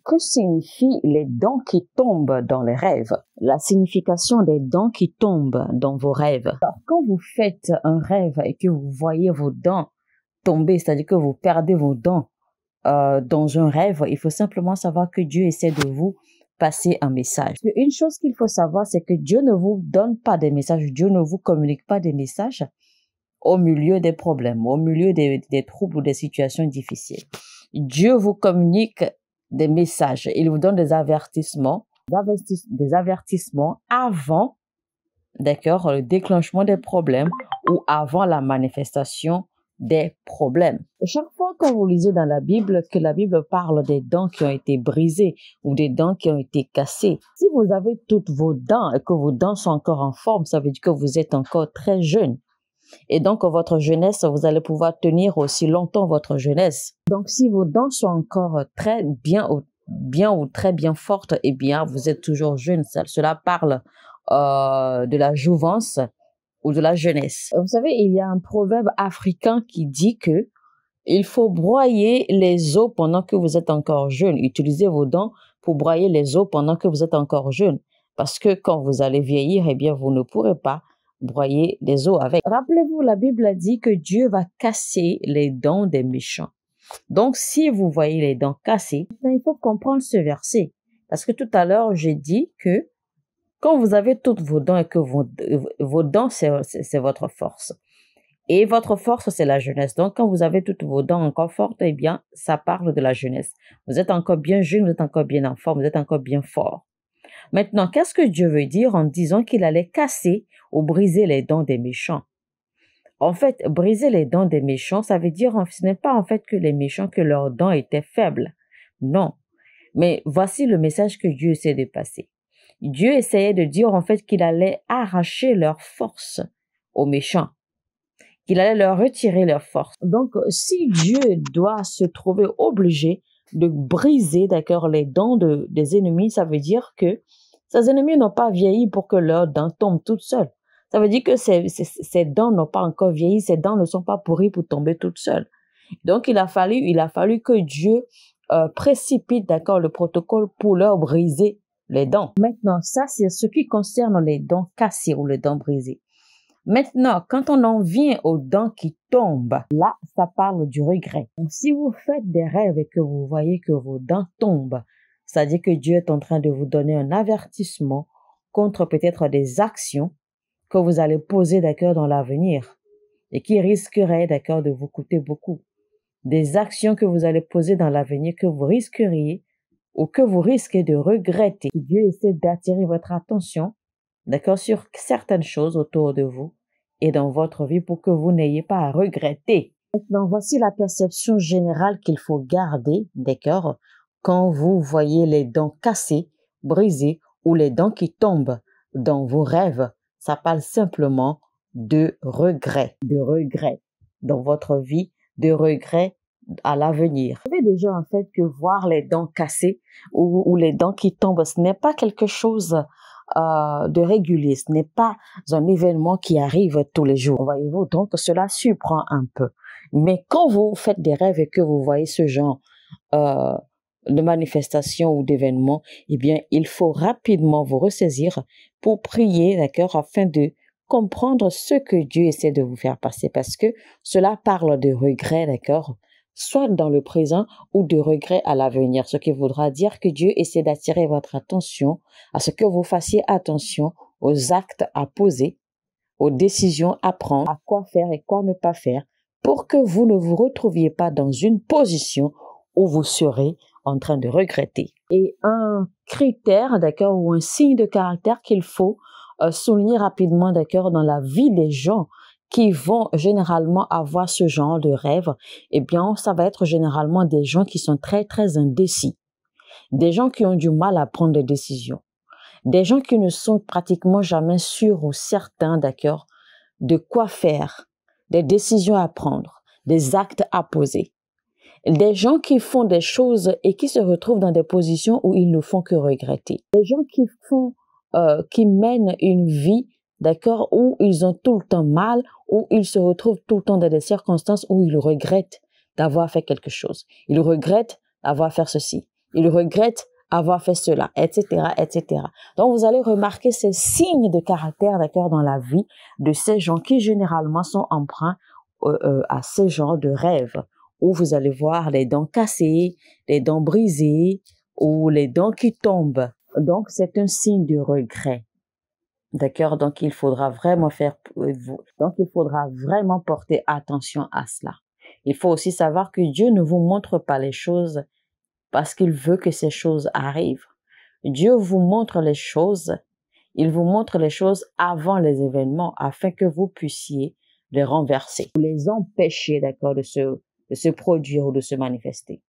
que signifient les dents qui tombent dans les rêves? La signification des dents qui tombent dans vos rêves. Alors, quand vous faites un rêve et que vous voyez vos dents tomber, c'est-à-dire que vous perdez vos dents dans un rêve, il faut simplement savoir que Dieu essaie de vous passer un message. Une chose qu'il faut savoir, c'est que Dieu ne vous donne pas des messages, Dieu ne vous communique pas des messages au milieu des problèmes, au milieu des troubles ou des situations difficiles. Dieu vous communique des messages, il vous donne des avertissements avant, d'accord, le déclenchement des problèmes ou avant la manifestation des problèmes. Chaque fois que vous lisez dans la Bible, que la Bible parle des dents qui ont été brisées ou des dents qui ont été cassées, si vous avez toutes vos dents et que vos dents sont encore en forme, ça veut dire que vous êtes encore très jeune. Et donc, votre jeunesse, vous allez pouvoir tenir aussi longtemps votre jeunesse. Donc, si vos dents sont encore très bien ou très bien fortes, eh bien, vous êtes toujours jeune. Cela parle de la jouvence ou de la jeunesse. Vous savez, il y a un proverbe africain qui dit que il faut broyer les os pendant que vous êtes encore jeune. Utilisez vos dents pour broyer les os pendant que vous êtes encore jeune. Parce que quand vous allez vieillir, eh bien, vous ne pourrez pas broyer les os avec. Rappelez-vous, la Bible a dit que Dieu va casser les dents des méchants. Donc, si vous voyez les dents cassées, il faut comprendre ce verset. Parce que tout à l'heure, j'ai dit que quand vous avez toutes vos dents et que vos dents, c'est votre force. Et votre force, c'est la jeunesse. Donc, quand vous avez toutes vos dents encore fortes, eh bien, ça parle de la jeunesse. Vous êtes encore bien jeune, vous êtes encore bien en forme, vous êtes encore bien fort. Maintenant, qu'est-ce que Dieu veut dire en disant qu'il allait casser ou briser les dents des méchants? En fait, briser les dents des méchants, ça veut dire, ce n'est pas en fait que les méchants, que leurs dents étaient faibles. Non. Mais voici le message que Dieu essaie de passer. Dieu essayait de dire en fait qu'il allait arracher leur force aux méchants, qu'il allait leur retirer leur force. Donc, si Dieu doit se trouver obligé de briser, d'accord, les dents des ennemis, ça veut dire que ces ennemis n'ont pas vieilli pour que leurs dents tombent toutes seules. Ça veut dire que ces dents n'ont pas encore vieilli, ces dents ne sont pas pourries pour tomber toutes seules. Donc, il a fallu que Dieu précipite, d'accord, le protocole pour leur briser les dents. Maintenant, ça, c'est ce qui concerne les dents cassées ou les dents brisées. Maintenant, quand on en vient aux dents qui tombent, là, ça parle du regret. Donc, si vous faites des rêves et que vous voyez que vos dents tombent, c'est-à-dire que Dieu est en train de vous donner un avertissement contre peut-être des actions que vous allez poser, d'accord, dans l'avenir et qui risqueraient, d'accord, de vous coûter beaucoup. Des actions que vous allez poser dans l'avenir que vous risqueriez ou que vous risquez de regretter. Dieu essaie d'attirer votre attention, d'accord, sur certaines choses autour de vous et dans votre vie pour que vous n'ayez pas à regretter. Maintenant, voici la perception générale qu'il faut garder, d'accord, quand vous voyez les dents cassées, brisées ou les dents qui tombent dans vos rêves. Ça parle simplement de regret dans votre vie, de regret à l'avenir. Vous savez déjà en fait que voir les dents cassées ou les dents qui tombent, ce n'est pas quelque chose de régulier, ce n'est pas un événement qui arrive tous les jours. Voyez-vous, donc cela surprend un peu. Mais quand vous faites des rêves et que vous voyez ce genre de manifestation ou d'événement, eh bien, il faut rapidement vous ressaisir pour prier, d'accord, afin de comprendre ce que Dieu essaie de vous faire passer, parce que cela parle de regret, d'accord, soit dans le présent ou de regret à l'avenir, ce qui voudra dire que Dieu essaie d'attirer votre attention à ce que vous fassiez attention aux actes à poser, aux décisions à prendre, à quoi faire et quoi ne pas faire, pour que vous ne vous retrouviez pas dans une position où vous serez en train de regretter. Et un critère, d'accord, ou un signe de caractère qu'il faut souligner rapidement, d'accord, dans la vie des gens qui vont généralement avoir ce genre de rêve, eh bien, ça va être généralement des gens qui sont très, très indécis. Des gens qui ont du mal à prendre des décisions. Des gens qui ne sont pratiquement jamais sûrs ou certains, d'accord, de quoi faire, des décisions à prendre, des actes à poser. Des gens qui font des choses et qui se retrouvent dans des positions où ils ne font que regretter. Des gens qui mènent une vie, d'accord, où ils ont tout le temps mal, où ils se retrouvent tout le temps dans des circonstances où ils regrettent d'avoir fait quelque chose. Ils regrettent d'avoir fait ceci. il regrette avoir fait cela, etc., etc. Donc, vous allez remarquer ces signes de caractère, d'accord, dans la vie de ces gens qui généralement sont emprunts à ce genre de rêve, où vous allez voir les dents cassées, les dents brisées ou les dents qui tombent. Donc, c'est un signe de regret. D'accord? Donc, il faudra vraiment porter attention à cela. Il faut aussi savoir que Dieu ne vous montre pas les choses parce qu'il veut que ces choses arrivent. Dieu vous montre les choses, il vous montre les choses avant les événements afin que vous puissiez les renverser, les empêcher, d'accord, de se produire ou de se manifester.